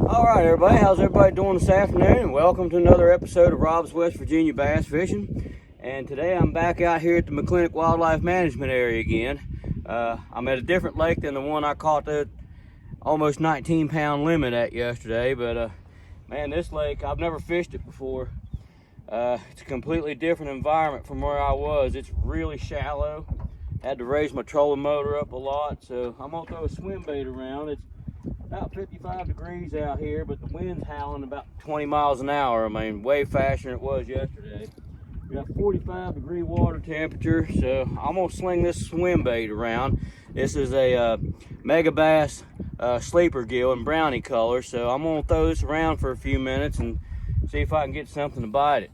All right, everybody, how's everybody doing this afternoon? And welcome to another episode of Rob's West Virginia Bass Fishing. And today I'm back out here at the McClintic Wildlife Management area again. I'm at a different lake than the one I caught the almost 19-pound limit at yesterday. But man, this lake, I've never fished it before. It's a completely different environment from where I was. It's really shallow. Had to raise my trolling motor up a lot, so I'm gonna throw a swim bait around. It's about 55 degrees out here, but the wind's howling about 20 miles an hour. I mean, way faster than it was yesterday. We got 45-degree water temperature, so I'm gonna sling this swim bait around. This is a Megabass Sleeper Gill in brownie color, so I'm gonna throw this around for a few minutes and see if I can get something to bite it.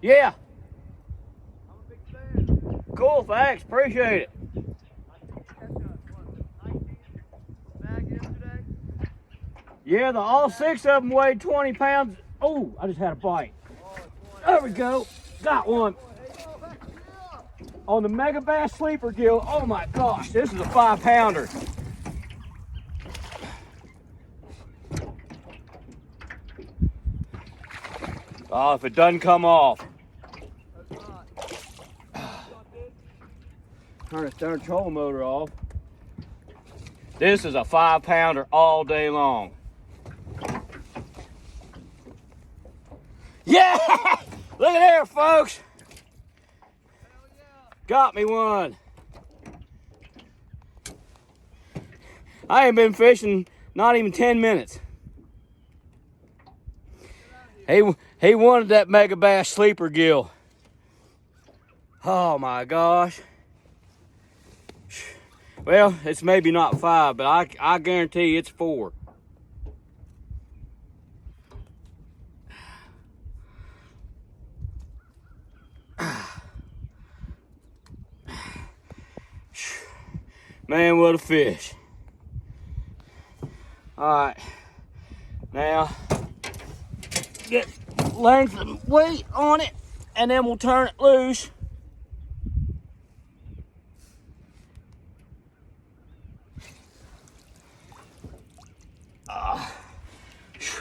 Yeah. I'm a big fan. Cool, thanks. Appreciate it. Yeah, all 6 of them weighed 20 pounds. Oh, I just had a bite. There we go. Got one. On the Megabass Sleeper Gill. Oh my gosh, this is a 5-pounder. Oh, if it doesn't come off. Turn this darn trolling motor off. This is a 5-pounder all day long. Yeah! Look at there, folks. Got me one. I ain't been fishing not even 10 minutes. He wanted that Megabass Sleeper Gill. Oh my gosh. Well, it's maybe not 5, but I guarantee you it's 4. Man, what a fish. All right, now get length and weight on it, and then we'll turn it loose.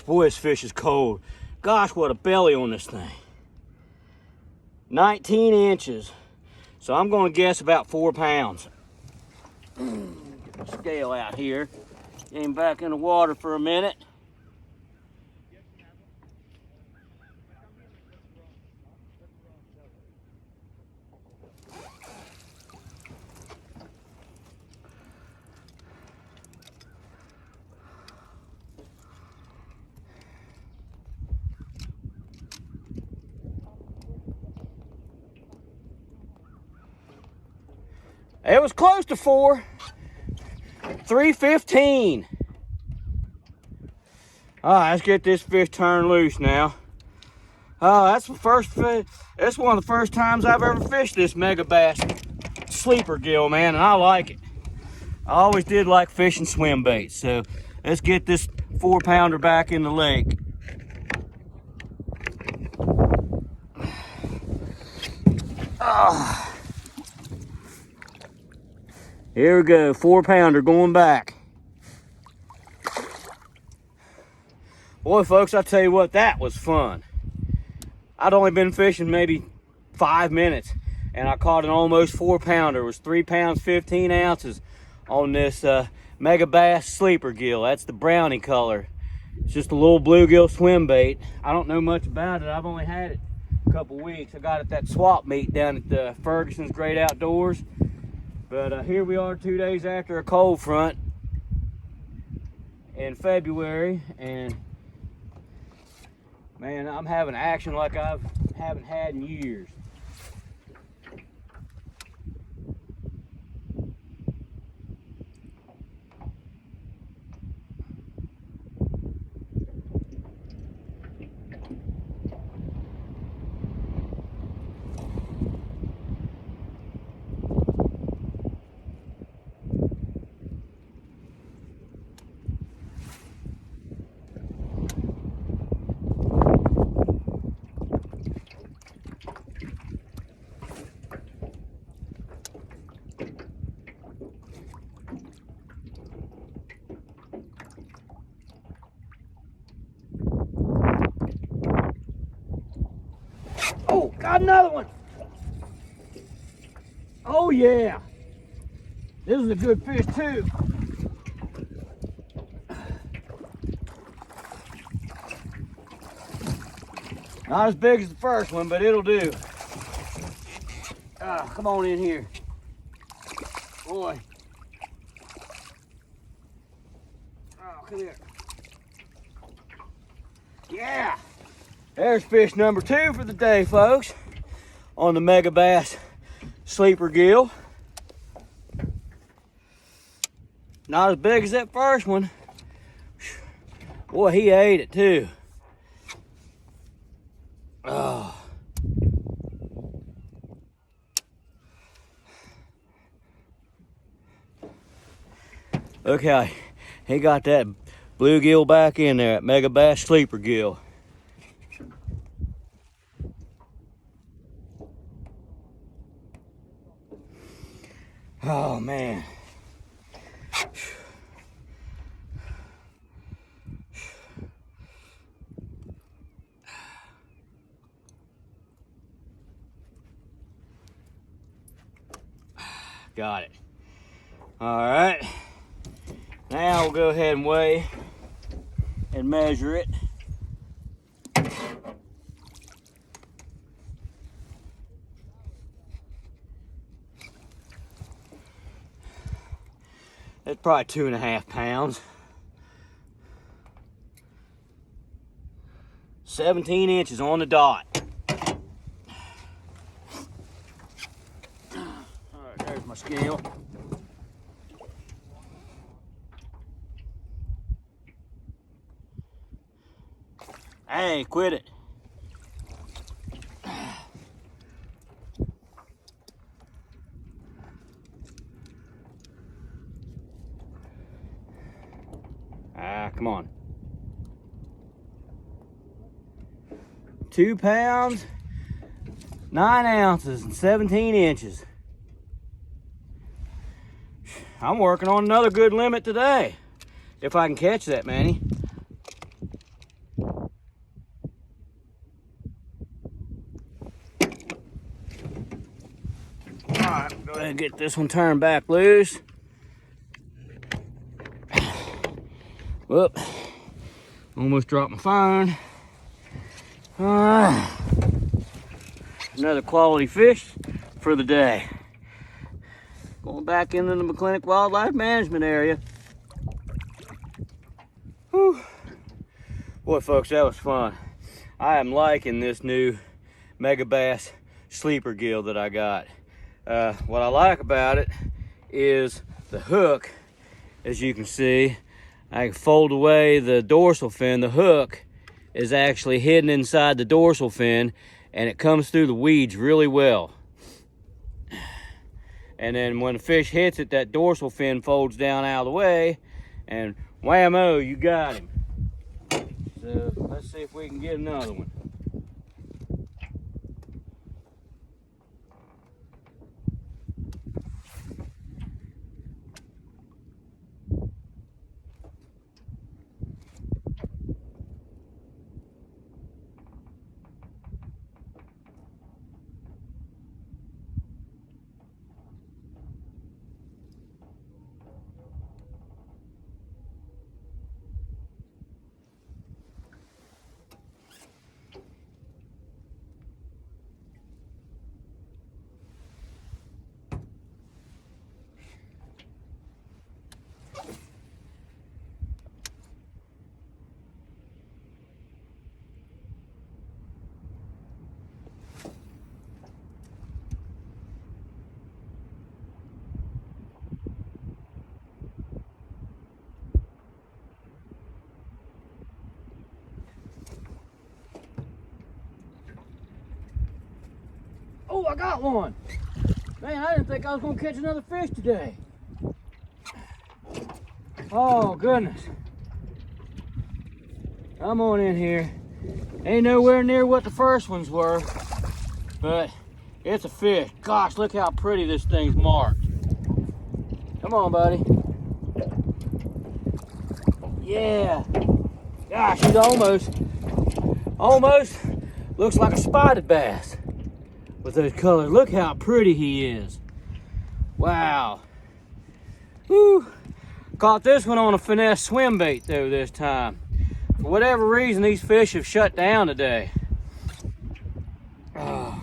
Boy, this fish is cold. Gosh, what a belly on this thing. 19 inches. So I'm gonna guess about 4 pounds. Get the scale out here. Get him back in the water for a minute. It was close to 4. 3:15. All right, let's get this fish turned loose now. That's the first fish. That's one of the first times I've ever fished this Megabass sleeper gill, man, and I like it. I always did like fishing swim baits, so let's get this 4-pounder back in the lake. Here we go, 4-pounder going back. Boy, folks, I tell you what, that was fun. I'd only been fishing maybe 5 minutes, and I caught an almost 4-pounder. It was 3 pounds, 15 ounces on this Megabass Sleeper Gill. That's the brownie color. It's just a little bluegill swim bait. I don't know much about it. I've only had it a couple weeks. I got it at that swap meet down at the Ferguson's Great Outdoors. But here we are 2 days after a cold front in February, and man, I'm having action like I haven't had in years. Oh, got another one. Oh yeah. This is a good fish too. Not as big as the first one, but it'll do. Come on in here. Boy. Oh, come here. Yeah. There's fish number 2 for the day, folks, on the Megabass Sleeper Gill. Not as big as that first one. Boy, he ate it too. Oh. Look how he got that bluegill back in there at Megabass Sleeper Gill. Oh man. Got it. All right. Now we'll go ahead and weigh and measure it. It's probably 2.5 pounds. 17 inches on the dot. All right, there's my scale. Hey, quit it. Come on. 2 pounds, 9 ounces, and 17 inches. I'm working on another good limit today, if I can catch that, Manny. All right, go ahead and get this one turned back loose. Whoop, almost dropped my phone. Another quality fish for the day. Going back into the McClintic Wildlife Management area. Whew. Boy, folks, that was fun. I am liking this new Megabass Sleeper Gill that I got. What I like about it is the hook, as you can see. I can fold away the dorsal fin. The hook is actually hidden inside the dorsal fin, and it comes through the weeds really well. And then when the fish hits it, that dorsal fin folds down out of the way, and whammo, you got him. So let's see if we can get another one. Oh, I got one. Man, I didn't think I was gonna catch another fish today. Oh, goodness. Come on in here. Ain't nowhere near what the first ones were, but it's a fish. Gosh, look how pretty this thing's marked. Come on, buddy. Yeah. Gosh, he's almost looks like a spotted bass with those colors. Look how pretty he is. Wow. Woo. Caught this one on a finesse swim bait though this time. For whatever reason, these fish have shut down today. Oh.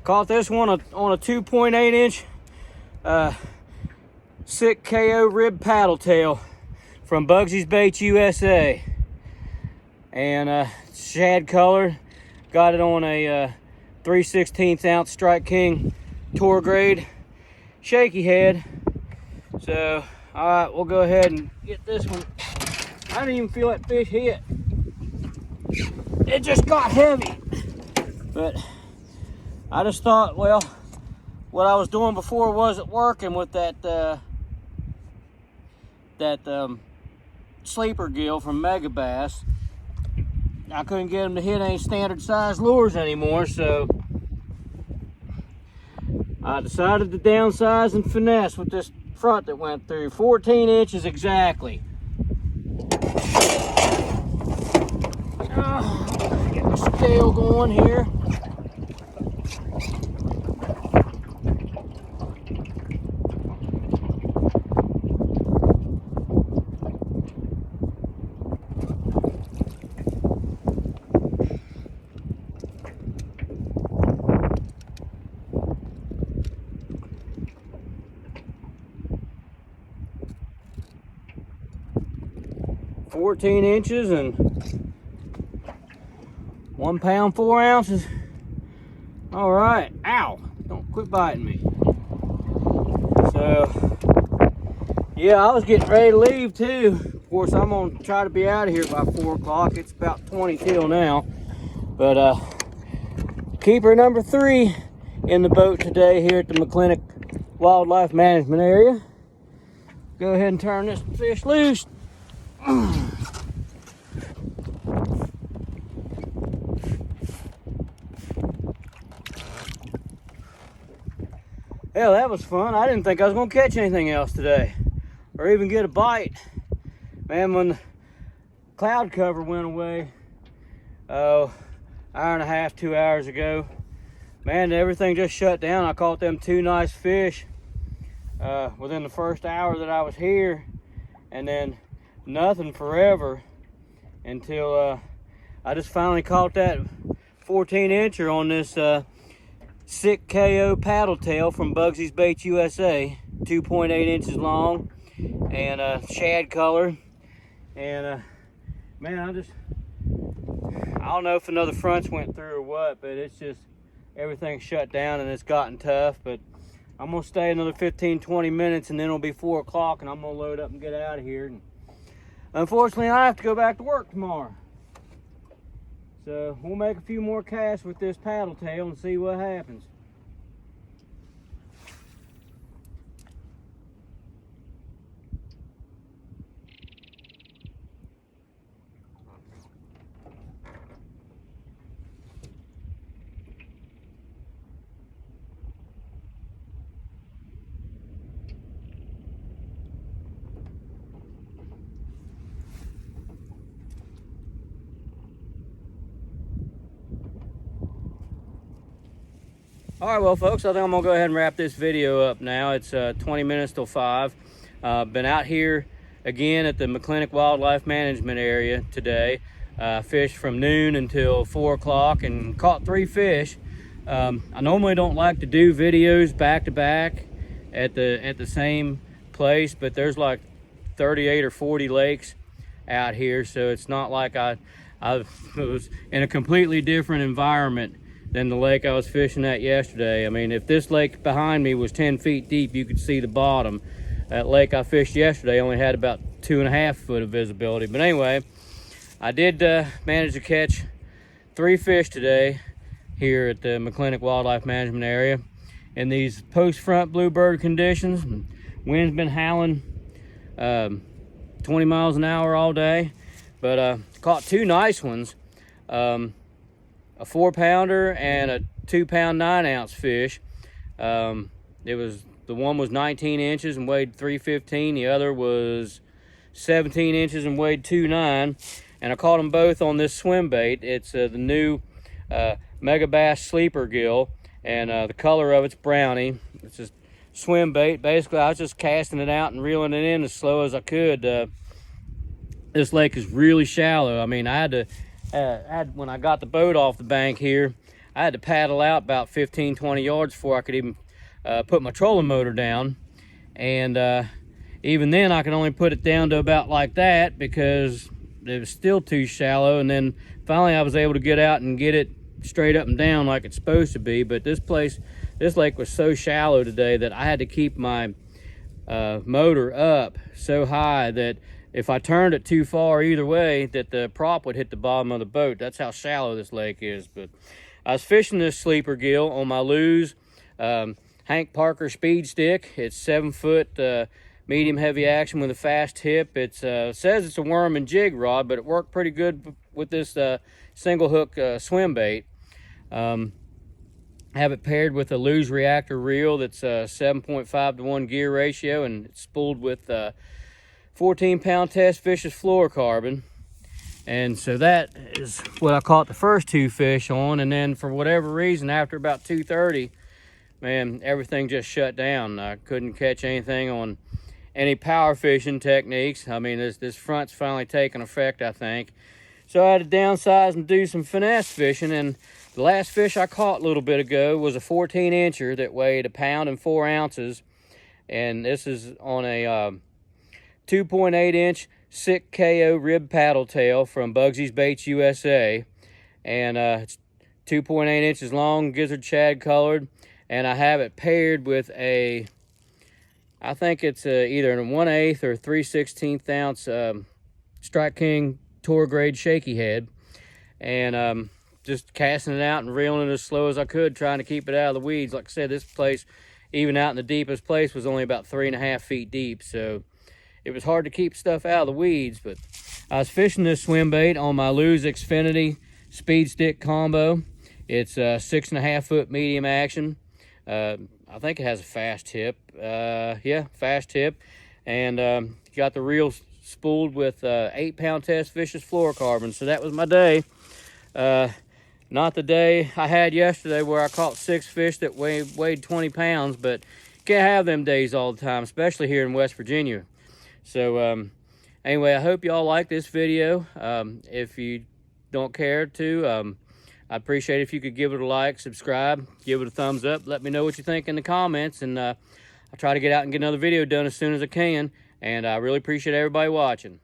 Caught this one on a 2.8 inch sick KO rib paddle tail from Bugsy's Bait USA, and shad colored. Got it on a 3/16 ounce Strike King tour grade shaky head. So all right, we'll go ahead and get this one. I didn't even feel that fish hit. It just got heavy, but I just thought, well, what I was doing before wasn't working with that sleeper gill from Megabass. I couldn't get them to hit any standard size lures anymore, so I decided to downsize and finesse with this front that went through. 14 inches exactly. Get the scale going here. $14 inches and 1 pound 4 ounces. All right, ow, don't quit biting me. So yeah, I was getting ready to leave too. Of course, I'm gonna try to be out of here by 4 o'clock. It's about 20 till now, but keeper number 3 in the boat today here at the McClintic Wildlife Management Area. Go ahead and turn this fish loose. Hell, that was fun. I didn't think I was going to catch anything else today or even get a bite. Man, when the cloud cover went away, hour and a half, 2 hours ago, man, everything just shut down. I caught them 2 nice fish within the first hour that I was here, and then nothing forever until I just finally caught that 14 incher on this sick KO paddle tail from Bugsy's Bait USA, 2.8 inches long and shad color. And man, I don't know if another fronts went through or what, but it's just everything shut down and it's gotten tough. But I'm gonna stay another 15-20 minutes, and then it'll be 4 o'clock, and I'm gonna load up and get out of here. And unfortunately, I have to go back to work tomorrow. So we'll make a few more casts with this paddle tail and see what happens. All right, well, folks, I think I'm gonna go ahead and wrap this video up now. It's 20 minutes till 5. Been out here again at the McClintic Wildlife Management area today. Fished from noon until 4 o'clock and caught 3 fish. I normally don't like to do videos back to back at the same place, but there's like 38 or 40 lakes out here, so it's not like I was in a completely different environment than the lake I was fishing at yesterday. I mean, if this lake behind me was 10 feet deep, you could see the bottom. That lake I fished yesterday only had about 2.5 foot of visibility. But anyway, I did manage to catch 3 fish today here at the McClintic Wildlife Management area in these post-front bluebird conditions. Wind's been howling 20 miles an hour all day, but caught 2 nice ones. A 4-pounder and a 2-pound 9-ounce fish. The one was 19 inches and weighed 315. The other was 17 inches and weighed 2.9. And I caught them both on this swim bait. It's the new Megabass Sleeper Gill, and the color of it's brownie. It's just swim bait. Basically, I was just casting it out and reeling it in as slow as I could. This lake is really shallow. I mean, I had to when I got the boat off the bank here, I had to paddle out about 15-20 yards before I could even put my trolling motor down. And even then I could only put it down to about like that because it was still too shallow. And then finally I was able to get out and get it straight up and down like it's supposed to be. But this lake was so shallow today that I had to keep my motor up so high that if I turned it too far either way, that the prop would hit the bottom of the boat. That's how shallow this lake is. But I was fishing this sleeper gill on my Lew's Hank Parker speed stick. It's 7-foot medium heavy action with a fast tip. It says it's a worm and jig rod, but it worked pretty good with this single hook swim bait. I have it paired with a Lew's reactor reel that's 7.5 to 1 gear ratio, and it's spooled with 14-pound test fish's fluorocarbon. And so that is what I caught the first 2 fish on. And then for whatever reason, after about 2:30, man, everything just shut down. I couldn't catch anything on any power fishing techniques. I mean, this front's finally taken effect, I think. So I had to downsize and do some finesse fishing. And the last fish I caught a little bit ago was a 14-incher that weighed 1 pound and 4 ounces. And this is on a 2.8-inch Sick KO rib paddle tail from Bugsy's Baits USA, and it's 2.8 inches long, gizzard shad colored, and I have it paired with I think it's either a 1/8 or 3/16 ounce Strike King tour grade shaky head, and just casting it out and reeling it as slow as I could, trying to keep it out of the weeds. Like I said, this place, even out in the deepest place, was only about 3.5 feet deep, so it was hard to keep stuff out of the weeds. But I was fishing this swim bait on my Lew's Xfinity speed stick combo. It's 6.5 foot medium action. I think it has a fast tip. Yeah, fast tip. And got the reel spooled with 8-pound test fish's fluorocarbon. So that was my day. Not the day I had yesterday where I caught 6 fish that weighed 20 pounds, but can't have them days all the time, especially here in West Virginia. So anyway, I hope y'all like this video. If you don't care to, I'd appreciate it if you could give it a like, subscribe, give it a thumbs up. Let me know what you think in the comments, and I'll try to get out and get another video done as soon as I can. And I really appreciate everybody watching.